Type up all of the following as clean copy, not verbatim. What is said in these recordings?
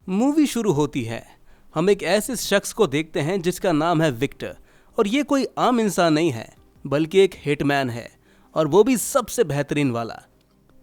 Movie शुरू होती है। हम एक ऐसे शख्स को देखते हैं जिसका नाम है विक्टर, और ये कोई आम इंसान नहीं है बल्कि एक हिटमैन है, और वो भी सबसे बेहतरीन वाला।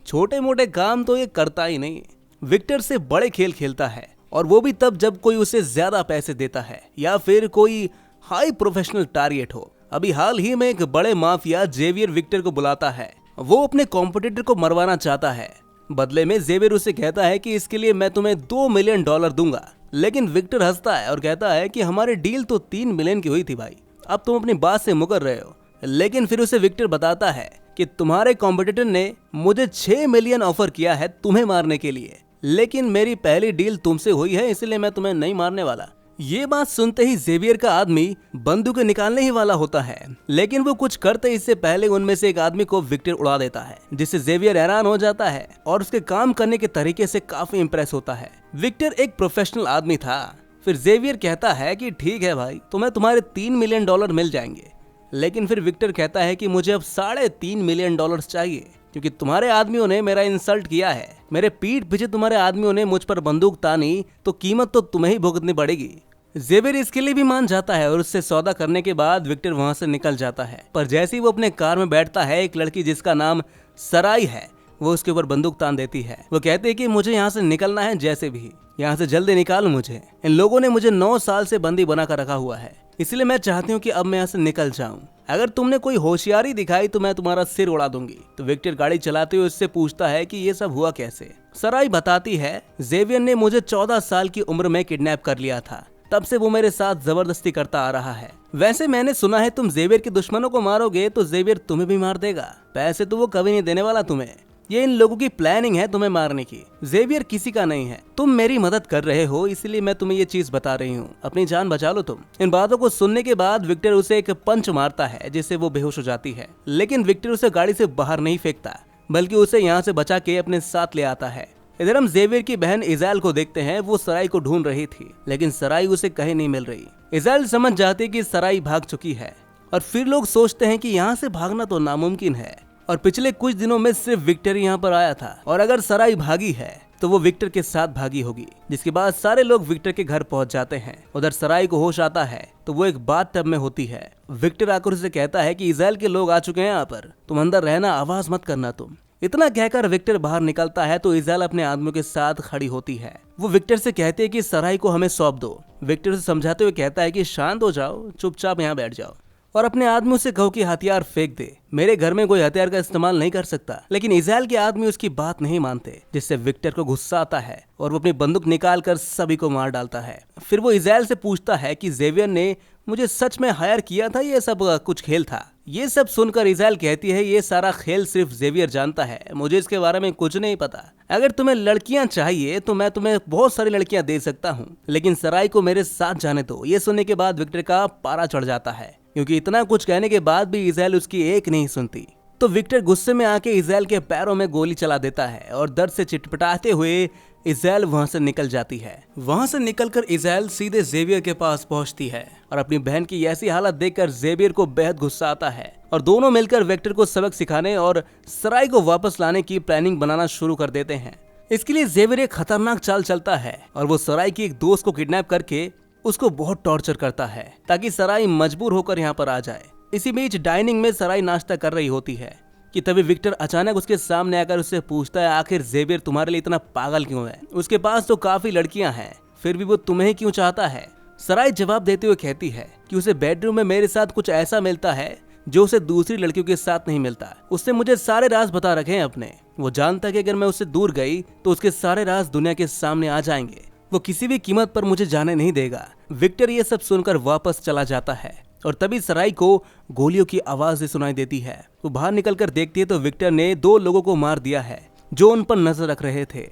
छोटे मोटे काम तो ये करता ही नहीं, विक्टर से बड़े खेल खेलता है, और वो भी तब जब कोई उसे ज्यादा पैसे देता है या फिर कोई हाई प्रोफेशनल टारगेट हो। अभी हाल ही में एक बड़े माफिया जेवियर विक्टर को बुलाता है। वो अपने कॉम्पिटिटर को मरवाना चाहता है। बदले में जेवियर उसे कहता है कि इसके लिए मैं तुम्हें $2 मिलियन दूंगा। लेकिन विक्टर हंसता है और कहता है कि हमारी डील तो 3 मिलियन की हुई थी भाई, अब तुम अपनी बात से मुकर रहे हो। लेकिन फिर उसे विक्टर बताता है कि तुम्हारे कॉम्पिटिटर ने मुझे 6 मिलियन ऑफर किया है तुम्हें मारने के लिए, लेकिन मेरी पहली डील तुमसे हुई है, इसलिए मैं तुम्हें नहीं मारने वाला। ये बात सुनते ही जेवियर का आदमी बंदूक निकालने ही वाला होता है, लेकिन वो कुछ करते इससे पहले उनमें से एक आदमी को विक्टर उड़ा देता है, जिससे जेवियर हैरान हो जाता है और उसके काम करने के तरीके से काफी इंप्रेस होता है। विक्टर एक प्रोफेशनल आदमी था। फिर जेवियर कहता है कि ठीक है भाई, तुम्हें तुम्हारे $3 मिलियन मिल जाएंगे। लेकिन फिर विक्टर कहता है कि मुझे अब $3.5 मिलियन चाहिए, क्योंकि तुम्हारे आदमियों ने मेरा इंसल्ट किया है, मेरे पीठ पीछे तुम्हारे आदमियों ने मुझ पर बंदूक तानी, तो कीमत तो तुम्हें ही भुगतनी पड़ेगी। जेवियर इसके लिए भी मान जाता है और उससे सौदा करने के बाद विक्टर वहां से निकल जाता है। पर जैसे ही वो अपने कार में बैठता है, एक लड़की जिसका नाम सराई है वो उसके ऊपर बंदूक तान देती है। वो कहते हैं कि मुझे यहाँ से निकलना है, जैसे भी यहाँ से जल्दी निकालो मुझे। इन लोगों ने मुझे 9 साल से बंदी बना कर रखा हुआ है, इसलिए मैं चाहती हूँ कि अब मैं यहाँ से निकल जाऊँ। अगर तुमने कोई होशियारी दिखाई तो मैं तुम्हारा सिर उड़ा दूंगी। तो विक्टर गाड़ी चलाते हुए उससे पूछता है कि ये सब हुआ कैसे। सराई बताती है, जेवियर ने मुझे 14 साल की उम्र में किडनैप कर लिया था, तब से वो मेरे साथ जबरदस्ती करता आ रहा है। वैसे मैंने सुना है तुम जेवियर के दुश्मनों को मारोगे तो जेवियर तुम्हें भी मार देगा, पैसे तो वो कभी नहीं देने वाला तुम्हें। ये इन लोगों की प्लानिंग है तुम्हें मारने की। जेवियर किसी का नहीं है, तुम मेरी मदद कर रहे हो, इसलिए मैं तुम्हें ये चीज बता रही हूँ, अपनी जान बचा लो तुम। इन बातों को सुनने के बाद विक्टर उसे एक पंच मारता है, जिससे वो बेहोश हो जाती है। लेकिन विक्टर उसे गाड़ी से बाहर नहीं फेंकता, बल्कि उसे यहाँ से बचा के अपने साथ ले आता है। इधर हम जेवियर की बहन इज़ाइल को देखते हैं। वो सराई को ढूंढ रही थी, लेकिन सराई उसे कहीं नहीं मिल रही। इज़ाइल समझ जाती कि सराई भाग चुकी है, और फिर लोग सोचते हैं कि यहाँ से भागना तो नामुमकिन है, और पिछले कुछ दिनों में सिर्फ विक्टर यहाँ पर आया था, और अगर सराई भागी है तो वो विक्टर के साथ भागी होगी। जिसके बाद सारे लोग विक्टर के घर पहुंच जाते हैं। उधर सराई को होश आता है तो वो एक बाथटब में होती है। विक्टर आकर उसे कहता है कि इज़ाइल के लोग आ चुके हैं यहाँ पर, तुम अंदर रहना, आवाज मत करना तुम। इतना कहकर विक्टर बाहर निकलता है तो इज़ाइल अपने आदमियों के साथ खड़ी होती है। वो विक्टर से कहते हैं कि सराई को हमें सौंप दो। विक्टर से समझाते हुए कहता है कि शांत हो जाओ, चुपचाप यहाँ बैठ जाओ, और अपने आदमियों से कहो कि हथियार फेंक दे। मेरे घर में कोई हथियार का इस्तेमाल नहीं कर सकता। लेकिन इज़ाइल के आदमी उसकी बात नहीं मानते, जिससे विक्टर को गुस्सा आता है और वो अपनी बंदूक निकाल कर सभी को मार डालता है। फिर वो इज़ाइल से पूछता है कि जेवियर ने मुझे सच में हायर किया था, ये सब कुछ खेल था। ये सब सुनकर इज़ाइल कहती है, ये सारा खेल सिर्फ जेवियर जानता है, मुझे इसके बारे में कुछ नहीं पता। अगर तुम्हें लड़कियां चाहिए तो मैं तुम्हें बहुत सारी लड़कियां दे सकता हूँ, लेकिन सराई को मेरे साथ जाने दो। ये सुनने के बाद विक्टर का पारा चढ़ जाता है, क्योंकि इतना कुछ कहने के बाद भी इज़ाइल उसकी एक नहीं सुनती। तो विक्टर गुस्से में आके इज़ाइल के पैरों में गोली चला देता है, और दर्द से चिटपटाते हुए इज़ाइल वहां से निकल जाती है। वहां से निकलकर इज़ाइल सीधे जेवियर के पास पहुंचती है, और अपनी बहन की ऐसी हालत देखकर जेवियर को बेहद गुस्सा आता है, और दोनों मिलकर विक्टर को सबक सिखाने और सराई को वापस लाने की प्लानिंग बनाना शुरू कर देते हैं। इसके लिए जेवियर एक खतरनाक चाल चलता है, और वो सराई की एक दोस्त को किडनैप करके उसको बहुत टॉर्चर करता है, ताकि सराई मजबूर होकर यहाँ पर आ जाए। इसी बीच डाइनिंग में सराई नाश्ता कर रही होती है कि तभी विक्टर अचानक उसके सामने आकर उससे पूछता है, आखिर जेवियर तुम्हारे लिए इतना पागल क्यों है? उसके पास तो काफी लड़कियां हैं, फिर भी वो तुम्हें क्यों चाहता है? सराई जवाब देते हुए कहती है कि उसे बेडरूम में मेरे साथ कुछ ऐसा मिलता है जो उसे दूसरी लड़कियों के साथ नहीं मिलता। उसने मुझे सारे राज बता रखे हैं अपने। वो जानता है कि अगर मैं उससे दूर गई तो उसके सारे राज दुनिया के सामने आ जाएंगे। वो किसी भी कीमत पर मुझे जाने नहीं देगा। विक्टर ये सब सुनकर वापस चला जाता है, और तभी सराई को गोलियों की आवाज सुनाई देती है। वो बाहर निकलकर देखती है तो विक्टर ने 2 लोगों को मार दिया है जो उन पर नजर रख रहे थे।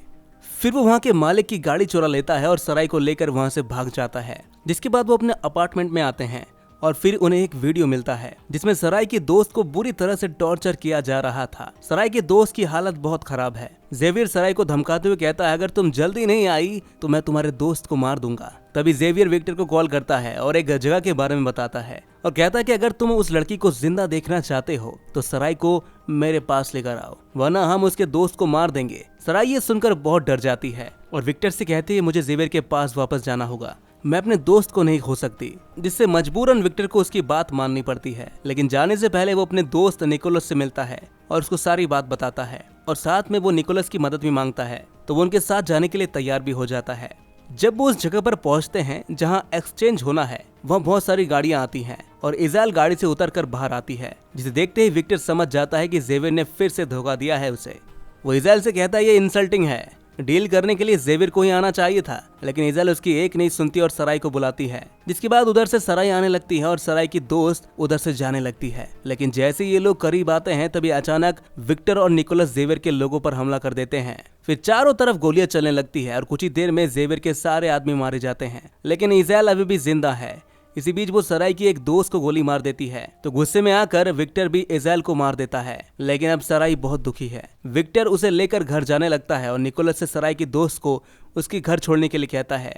फिर वो वहां के मालिक की गाड़ी चुरा लेता है और सराई को लेकर वहां से भाग जाता है। जिसके बाद वो अपने अपार्टमेंट में आते हैं, और फिर उन्हें एक वीडियो मिलता है जिसमें सराई की दोस्त को बुरी तरह से टॉर्चर किया जा रहा था। सराई के दोस्त की हालत बहुत खराब है। जेवियर सराई को धमकाते हुए कहता है, अगर तुम जल्दी नहीं आई तो मैं तुम्हारे दोस्त को मार दूंगा। तभी जेवियर विक्टर को कॉल करता है और एक जगह के बारे में बताता है, और कहता है कि अगर तुम उस लड़की को जिंदा देखना चाहते हो तो सराई को मेरे पास लेकर आओ, वरना हम उसके दोस्त को मार देंगे। सराई ये सुनकर बहुत डर जाती है और विक्टर से कहती है मुझे जेवियर के पास वापस जाना होगा, मैं अपने दोस्त को नहीं खो सकती, जिससे मजबूरन विक्टर को उसकी बात माननी पड़ती है। लेकिन जाने से पहले वो अपने दोस्त निकोलस से मिलता है और उसको सारी बात बताता है और साथ में वो निकोलस की मदद भी मांगता है, तो वो उनके साथ जाने के लिए तैयार भी हो जाता है। जब वो उस जगह पर पहुंचते हैं जहां एक्सचेंज होना है, वहाँ बहुत सारी गाड़ियां आती हैं और इज़ाल गाड़ी से उतरकर बाहर आती है, जिसे देखते ही विक्टर समझ जाता है कि जेवियर ने फिर से धोखा दिया है उसे। वो इज़ाल से कहता है ये इंसल्टिंग है, डील करने के लिए जेवियर को ही आना चाहिए था, लेकिन इज़ाल उसकी एक नहीं सुनती और सराय को बुलाती है। जिसके बाद उधर से सराय आने लगती है और सराय की दोस्त उधर से जाने लगती है। लेकिन जैसे ये लोग करीब आते हैं तभी अचानक विक्टर और निकोलस जेवियर के लोगों पर हमला कर देते हैं। फिर चारों तरफ गोलियां चलने लगती है और कुछ ही देर में जेवियर के सारे आदमी मारे जाते हैं, लेकिन इज़ाल अभी भी जिंदा है। इसी बीच वो सराय की एक दोस्त को गोली मार देती है, तो गुस्से में आकर विक्टर भी इज़ाल को मार देता है। लेकिन अब सराय बहुत दुखी है। विक्टर उसे लेकर घर जाने लगता है और निकोलस से सराय की दोस्त को उसके घर छोड़ने के लिए कहता है।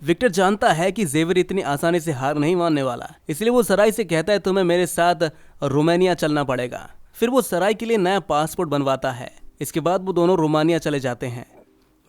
विक्टर जानता है कि जेवियर इतनी आसानी से हार नहीं मानने वाला, इसलिए वो सराय से कहता है तुम्हें मेरे साथ रोमानिया चलना पड़ेगा। फिर वो सराय के लिए नया पासपोर्ट बनवाता है। इसके बाद वो दोनों रोमानिया चले जाते हैं।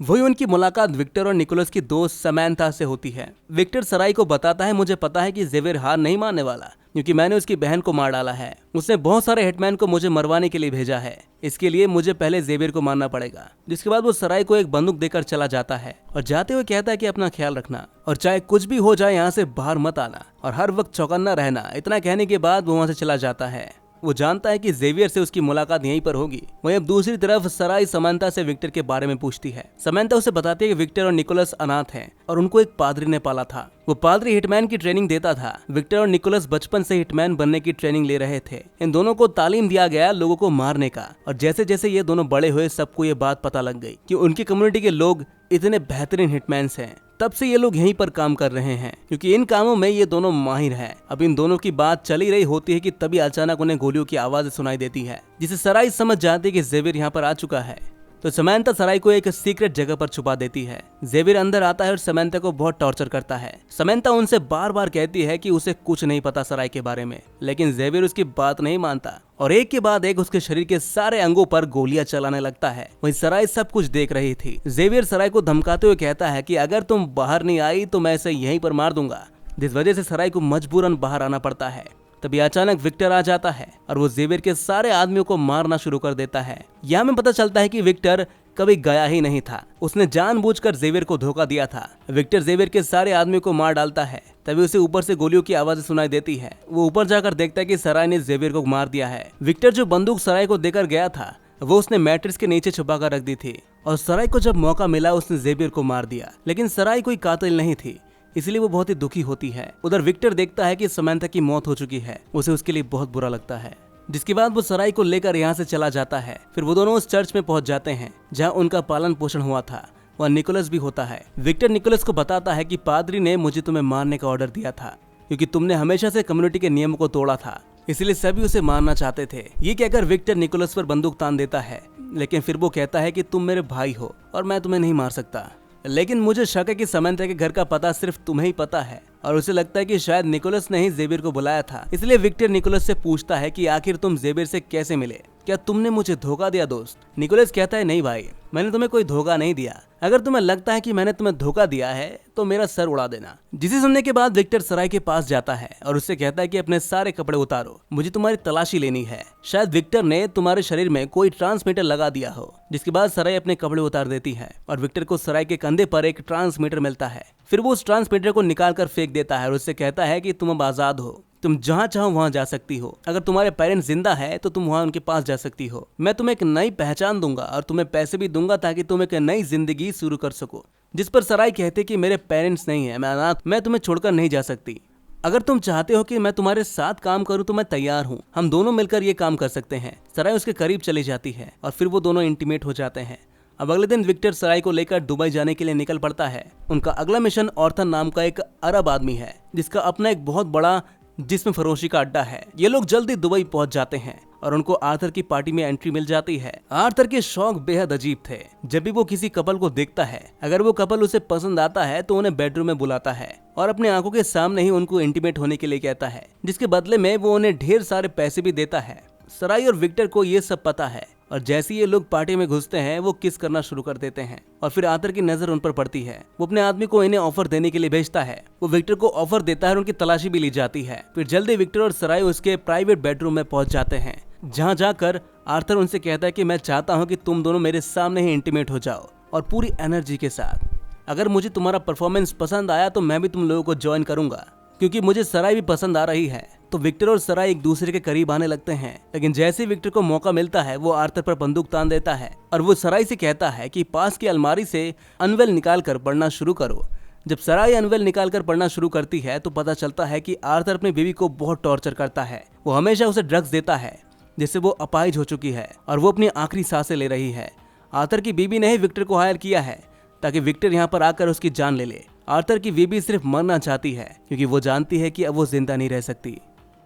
वही उनकी मुलाकात विक्टर और निकोलस की दोस्त समैंथा से होती है। विक्टर सराय को बताता है मुझे पता है कि जेवियर हार नहीं मानने वाला, क्योंकि मैंने उसकी बहन को मार डाला है। उसने बहुत सारे हिटमैन को मुझे मरवाने के लिए भेजा है, इसके लिए मुझे पहले जेवियर को मारना पड़ेगा। जिसके बाद वो सराय को एक बंदूक देकर चला जाता है और जाते हुए कहता है कि अपना ख्याल रखना और चाहे कुछ भी हो जाए यहाँ से बाहर मत आना और हर वक्त चौकन्ना रहना। इतना कहने के बाद वो वहाँ से चला जाता है। वो जानता है कि जेवियर से उसकी मुलाकात यहीं पर होगी। वहीं अब दूसरी तरफ सराय समंथा से विक्टर के बारे में पूछती है। समंथा उसे बताती है कि विक्टर और निकोलस अनाथ हैं और उनको एक पादरी ने पाला था। वो पादरी हिटमैन की ट्रेनिंग देता था। विक्टर और निकोलस बचपन से हिटमैन बनने की ट्रेनिंग ले रहे थे। इन दोनों को तालीम दिया गया लोगों को मारने का, और जैसे जैसे ये दोनों बड़े हुए सबको ये बात पता लग गई कि उनकी कम्युनिटी के लोग इतने बेहतरीन हिटमैन्स हैं। तब से ये लोग यहीं पर काम कर रहे हैं, क्योंकि इन कामों में ये दोनों माहिर हैं। अब इन दोनों की बात चली रही होती है कि तभी अचानक उन्हें गोलियों की आवाज़ सुनाई देती है, जिसे सराय समझ जाती है कि जेवियर यहाँ पर आ चुका है। तो समंथा सराय को एक सीक्रेट जगह पर छुपा देती है। जेवियर अंदर आता है और समंथा को बहुत टॉर्चर करता है। समंथा उनसे बार बार कहती है कि उसे कुछ नहीं पता सराय के बारे में, लेकिन जेवियर उसकी बात नहीं मानता और एक के बाद एक उसके शरीर के सारे अंगों पर गोलियां चलाने लगता है। वहीं सराय सब कुछ देख रही थी। जेवियर सराय को धमकाते हुए कहता है कि अगर तुम बाहर नहीं आई तो मैं इसे यहीं पर मार दूंगा, जिस वजह से सराय को मजबूरन बाहर आना पड़ता है। तभी अचानक विक्टर आ जाता है और वो जेवियर के सारे आदमियों को मारना शुरू कर देता है। यहाँ में पता चलता है कि विक्टर कभी गया ही नहीं था, उसने जानबूझकर जेवियर को धोखा दिया था। विक्टर जेवियर के सारे आदमियों को मार डालता है। तभी उसे ऊपर से गोलियों की आवाज़ सुनाई देती है। वो ऊपर जाकर देखता है कि सराय ने जेवियर को मार दिया है। विक्टर जो बंदूक सराय को देकर गया था वो उसने मैट्रेस के नीचे छुपा कर रख दी थी, और सराय को जब मौका मिला उसने जेवियर को मार दिया। लेकिन सराय कोई कातिल नहीं थी, इसलिए वो बहुत ही दुखी होती है। उधर विक्टर देखता है कि समंथा की मौत हो चुकी है, उसे उसके लिए बहुत बुरा लगता है। जिसके बाद वो सराय को लेकर यहाँ से चला जाता है। फिर वो दोनों उस चर्च में पहुंच जाते हैं जहाँ उनका पालन पोषण हुआ था। वह निकोलस भी होता है। विक्टर निकोलस को बताता है कि पादरी ने मुझे तुम्हें मारने का ऑर्डर दिया था, क्योंकि तुमने हमेशा से कम्युनिटी के नियमों को तोड़ा था, इसलिए सभी उसे मारना चाहते थे। ये कहकर विक्टर निकोलस पर बंदूक तान देता है, लेकिन फिर वो कहता है कि तुम मेरे भाई हो और मैं तुम्हें नहीं मार सकता। लेकिन मुझे शक है कि समंथा के घर का पता सिर्फ तुम्हें ही पता है, और उसे लगता है कि शायद निकोलस ने ही जेवियर को बुलाया था। इसलिए विक्टर निकोलस से पूछता है कि आखिर तुम जेवियर से कैसे मिले, क्या तुमने मुझे धोखा दिया दोस्त? निकोलस कहता है नहीं भाई, मैंने तुम्हें कोई धोखा नहीं दिया। अगर तुम्हें लगता है कि मैंने तुम्हें धोखा दिया है तो मेरा सर उड़ा देना। जिसे सुनने के बाद विक्टर सराय के पास जाता है और उससे कहता है कि अपने सारे कपड़े उतारो, मुझे तुम्हारी तलाशी लेनी है। शायद विक्टर ने तुम्हारे शरीर में कोई ट्रांसमीटर लगा दिया हो। जिसके बाद सराय अपने कपड़े उतार देती है और विक्टर को सराय के कंधे पर एक ट्रांसमीटर मिलता है। फिर वो उस ट्रांसमीटर को निकाल कर फेंक देता है और उससे कहता है कि तुम अब आजाद हो, तुम जहाँ चाहो वहाँ जा सकती हो। अगर तुम्हारे पेरेंट्स जिंदा है तो तुम वहाँ उनके पास जा सकती हो। मैं तुम्हें एक नई पहचान दूंगा और तुम्हें पैसे भी दूंगा ताकि तुम एक नई जिंदगी शुरू कर सको। जिस पर सराय कहते कि मेरे पेरेंट्स नहीं है, मैं अनाथ, मैं तुम्हें छोड़कर नहीं जा सकती। अगर तुम चाहते हो कि मैं तुम्हारे साथ काम करूं तो मैं तैयार हूं, हम दोनों मिलकर ये काम कर सकते हैं। सराय उसके करीब चली जाती है और फिर वो दोनों इंटीमेट हो जाते हैं। अब अगले दिन विक्टर सराय को लेकर दुबई जाने के लिए निकल पड़ता है। उनका अगला मिशन ऑर्थन नाम का एक अरब आदमी है जिसका अपना एक बहुत बड़ा जिस्म फरोशी का अड्डा है। ये लोग जल्दी दुबई पहुंच जाते हैं और उनको आर्थर की पार्टी में एंट्री मिल जाती है। आर्थर के शौक बेहद अजीब थे। जब भी वो किसी कपल को देखता है, अगर वो कपल उसे पसंद आता है तो उन्हें बेडरूम में बुलाता है और अपने आंखों के सामने ही उनको इंटीमेट होने के लिए कहता है, जिसके बदले में वो उन्हें ढेर सारे पैसे भी देता है। सराय और विक्टर को ये सब पता है और जैसे ही ये लोग पार्टी में घुसते हैं वो किस करना शुरू कर देते हैं और फिर आर्थर की नजर उन पर पड़ती है। वो अपने आदमी को इन्हें ऑफर देने के लिए भेजता है। वो विक्टर को ऑफर देता है और उनकी तलाशी भी ली जाती है। फिर जल्दी विक्टर और सराय उसके प्राइवेट बेडरूम में पहुंच जाते हैं, जहां जाकर आर्थर उनसे कहता है कि मैं चाहता हूं कि तुम दोनों मेरे सामने ही इंटीमेट हो जाओ और पूरी एनर्जी के साथ। अगर मुझे तुम्हारा परफॉर्मेंस पसंद आया तो मैं भी तुम लोगों को ज्वाइन करूंगा, क्योंकि मुझे सराय भी पसंद आ रही है। तो विक्टर और सराय एक दूसरे के करीब आने लगते हैं, लेकिन जैसे ही विक्टर को मौका मिलता है वो आर्थर पर बंदूक तान देता है और वो सराय से कहता है कि पास की अलमारी से अनवेल निकाल कर पढ़ना शुरू करो। जब सराय अनवेल निकाल कर पढ़ना शुरू करती है तो पता चलता है कि आर्थर अपनी बीवी को बहुत टॉर्चर करता है। वो हमेशा उसे ड्रग्स देता है जिससे वो अपाहिज हो चुकी है और वो अपनी आखिरी सांसें ले रही है। आर्थर की बीवी ने ही विक्टर को हायर किया है ताकि विक्टर यहाँ पर आकर उसकी जान ले ले। आर्थर की बीवी सिर्फ मरना चाहती है क्योंकि वो जानती है कि अब वो जिंदा नहीं रह सकती।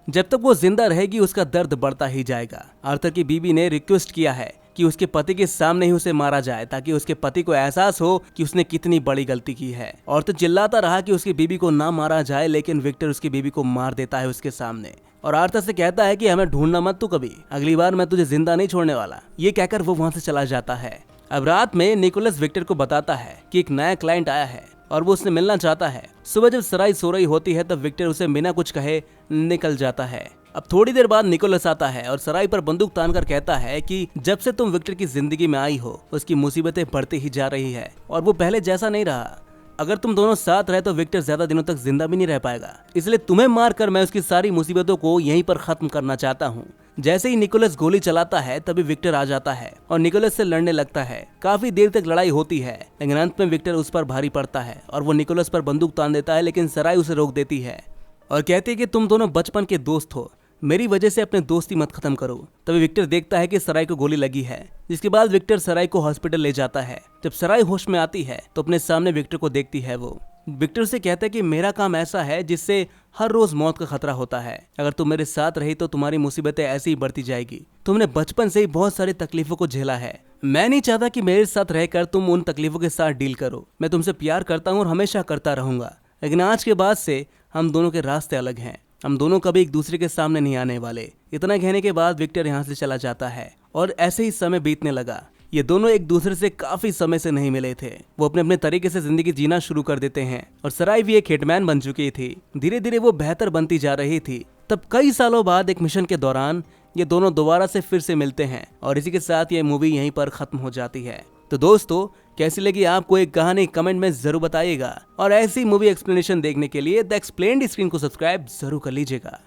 जब तक वो जिंदा रहेगी उसका दर्द बढ़ता ही जाएगा। आर्थर की बीवी ने रिक्वेस्ट किया है कि उसके पति के सामने ही उसे मारा जाए ताकि उसके पति को एहसास हो कि उसने कितनी बड़ी गलती की है। और तो चिल्लाता रहा कि उसकी बीवी को ना मारा जाए, लेकिन विक्टर उसकी बीवी को मार देता है उसके सामने और आर्थर से कहता है कि हमें ढूंढना मत तू कभी, अगली बार मैं तुझे जिंदा नहीं छोड़ने वाला। ये कहकर वो वहां से चला जाता है। अब रात में निकोलस विक्टर को बताता है कि एक नया क्लाइंट आया है और वो उससे मिलना चाहता है। सुबह जब सराय सो रही होती है तब विक्टर उसे बिना कुछ कहे निकल जाता है। अब थोड़ी देर बाद निकोलस आता है और सराय पर बंदूक तानकर कहता है कि जब से तुम विक्टर की जिंदगी में आई हो उसकी मुसीबतें बढ़ती ही जा रही है और वो पहले जैसा नहीं रहा। अगर तुम दोनों साथ रहे तो विक्टर ज्यादा दिनों तक जिंदा भी नहीं रह पाएगा, इसलिए तुम्हें मारकर मैं उसकी सारी मुसीबतों को यहीं पर खत्म करना चाहता हूँ। जैसे ही निकोलस गोली चलाता है तभी विक्टर आ जाता है और निकोलस से लड़ने लगता है। काफी देर तक लड़ाई होती है, लेकिन अंत में विक्टर उस पर भारी पड़ता है और वो निकोलस पर बंदूक तान देता है, लेकिन सराय उसे रोक देती है और कहती है कि तुम दोनों बचपन के दोस्त हो, मेरी वजह से अपने दोस्ती मत खत्म करो। तभी विक्टर देखता है कि सराय को गोली लगी है, जिसके बाद विक्टर सराय को हॉस्पिटल ले जाता है। जब सराय होश में आती है तो अपने सामने विक्टर को देखती है। वो विक्टर से कहता है कि मेरा काम ऐसा है जिससे हर रोज मौत का खतरा होता है। अगर तुम मेरे साथ रही तो तुम्हारी मुसीबतें ऐसे ही बढ़ती जाएगी। तुमने बचपन से ही बहुत सारी तकलीफों को झेला है। मैं नहीं चाहता कि मेरे साथ रहकर तुम उन तकलीफों के साथ डील करो। मैं तुमसे प्यार करता हूँ और हमेशा करता रहूंगा, लेकिन आज के बाद से हम दोनों के रास्ते अलग हैं। हम दोनों कभी एक दूसरे के सामने नहीं आने वाले। इतना कहने के बाद विक्टर यहाँ से चला जाता है और ऐसे ही समय बीतने लगा। ये दोनों एक दूसरे से काफी समय से नहीं मिले थे। वो अपने अपने तरीके से जिंदगी जीना शुरू कर देते हैं और सराय भी एक हिटमैन बन चुकी थी। धीरे धीरे वो बेहतर बनती जा रही थी। तब कई सालों बाद एक मिशन के दौरान ये दोनों दोबारा से फिर से मिलते हैं और इसी के साथ ये मूवी यहीं पर खत्म हो जाती है। तो दोस्तों, कैसी लगी आपको एक कहानी कमेंट में जरूर बताइएगा और ऐसी मूवी एक्सप्लेनेशन देखने के लिए द एक्सप्लेन्ड स्क्रीन को सब्सक्राइब जरूर कर लीजिएगा।